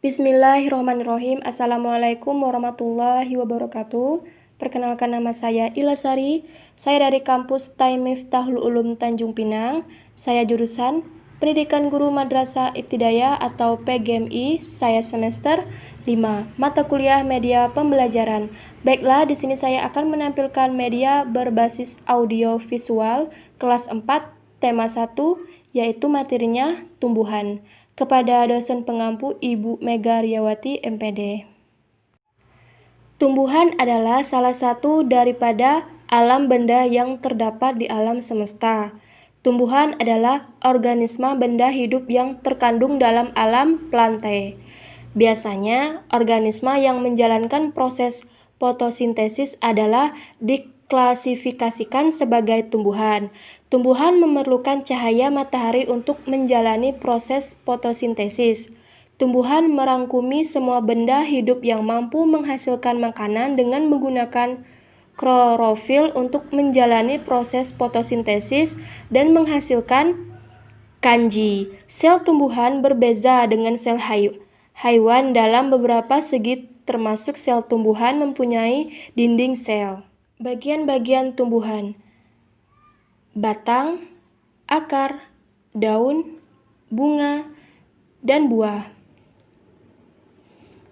Bismillahirrahmanirrahim. Assalamualaikum warahmatullahi wabarakatuh. Perkenalkan, nama saya Ilasari. Saya dari kampus Taim Miftahul Ulum Tanjung Pinang. Saya jurusan Pendidikan Guru Madrasah Ibtidaiyah atau PGMI. Saya semester 5, mata kuliah media pembelajaran. Baiklah, di sini saya akan menampilkan media berbasis audio visual kelas 4, tema 1, yaitu materinya tumbuhan. Kepada dosen pengampu Ibu Mega Riyawati, MPD. Tumbuhan adalah salah satu daripada alam benda yang terdapat di alam semesta. Tumbuhan adalah organisme benda hidup yang terkandung dalam alam plantae. Biasanya, organisme yang menjalankan proses fotosintesis adalah diklasifikasikan sebagai tumbuhan. Tumbuhan memerlukan cahaya matahari untuk menjalani proses fotosintesis. Tumbuhan merangkumi semua benda hidup yang mampu menghasilkan makanan dengan menggunakan klorofil untuk menjalani proses fotosintesis dan menghasilkan kanji. Sel tumbuhan berbeza dengan sel haiwan dalam beberapa segi, termasuk sel tumbuhan mempunyai dinding sel. Bagian-bagian tumbuhan: batang, akar, daun, bunga, dan buah.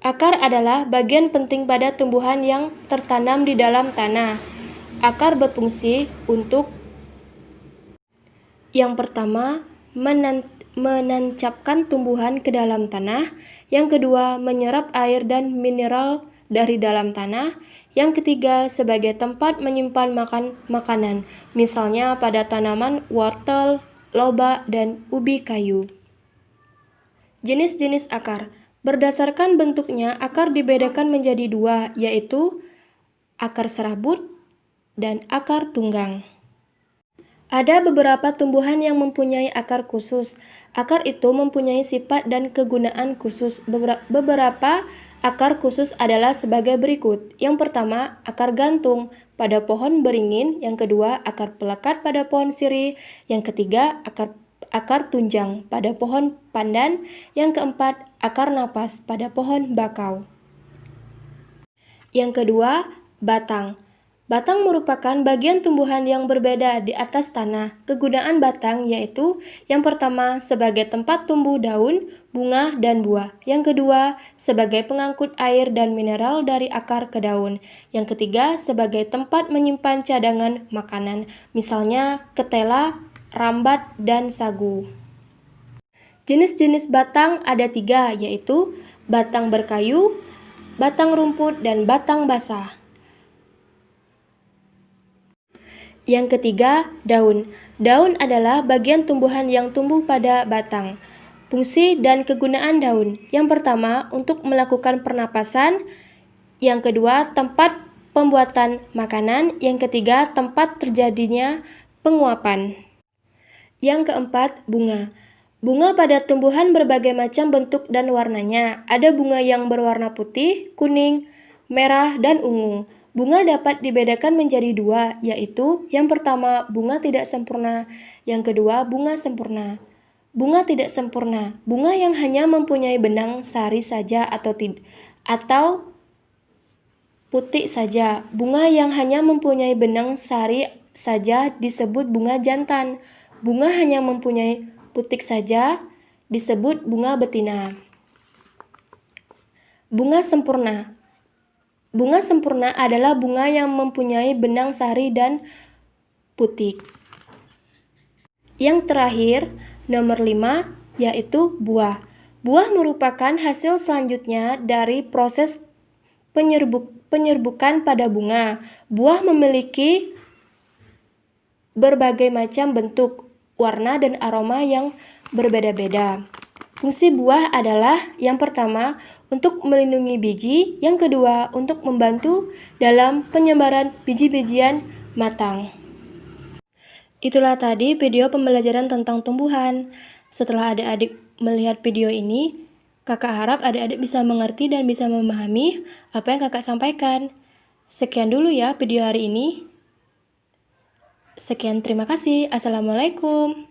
Akar adalah bagian penting pada tumbuhan yang tertanam di dalam tanah. Akar berfungsi untuk yang pertama, menancapkan tumbuhan ke dalam tanah. Yang kedua, menyerap air dan mineral dari dalam tanah. Yang ketiga, sebagai tempat menyimpan makanan, misalnya pada tanaman wortel, lobak, dan ubi kayu. Jenis-jenis akar. Berdasarkan bentuknya, akar dibedakan menjadi dua, yaitu akar serabut dan akar tunggang. Ada beberapa tumbuhan yang mempunyai akar khusus. Akar itu mempunyai sifat dan kegunaan khusus. Beberapa akar khusus adalah sebagai berikut. Yang pertama, akar gantung pada pohon beringin. Yang kedua, akar pelekat pada pohon sirih. Yang ketiga, akar tunjang pada pohon pandan. Yang keempat, akar napas pada pohon bakau. Yang kedua, batang. Batang merupakan bagian tumbuhan yang berbeda di atas tanah. Kegunaan batang yaitu yang pertama, sebagai tempat tumbuh daun, bunga, dan buah. Yang kedua, sebagai pengangkut air dan mineral dari akar ke daun. Yang ketiga, sebagai tempat menyimpan cadangan makanan, misalnya ketela, rambat, dan sagu. Jenis-jenis batang ada 3, yaitu batang berkayu, batang rumput, dan batang basah. Yang ketiga, daun. Daun adalah bagian tumbuhan yang tumbuh pada batang. Fungsi dan kegunaan daun: yang pertama, untuk melakukan pernapasan. Yang kedua, tempat pembuatan makanan. Yang ketiga, tempat terjadinya penguapan. Yang keempat, bunga. Bunga pada tumbuhan berbagai macam bentuk dan warnanya. Ada bunga yang berwarna putih, kuning, merah, dan ungu. Bunga dapat dibedakan menjadi dua, yaitu yang pertama, bunga tidak sempurna. Yang kedua, bunga sempurna. Bunga tidak sempurna, bunga yang hanya mempunyai benang sari saja atau putih saja. Bunga yang hanya mempunyai benang sari saja disebut bunga jantan. Bunga hanya mempunyai putik saja disebut bunga betina. Bunga sempurna. Bunga sempurna adalah bunga yang mempunyai benang sari dan putik. Yang terakhir, nomor 5, yaitu buah. Buah merupakan hasil selanjutnya dari proses penyerbukan pada bunga. Buah memiliki berbagai macam bentuk, warna, dan aroma yang berbeda-beda. Fungsi buah adalah yang pertama, untuk melindungi biji. Yang kedua, untuk membantu dalam penyebaran biji-bijian matang. Itulah tadi video pembelajaran tentang tumbuhan. Setelah adik-adik melihat video ini, kakak harap adik-adik bisa mengerti dan bisa memahami apa yang kakak sampaikan. Sekian dulu ya video hari ini. Sekian, terima kasih. Assalamualaikum.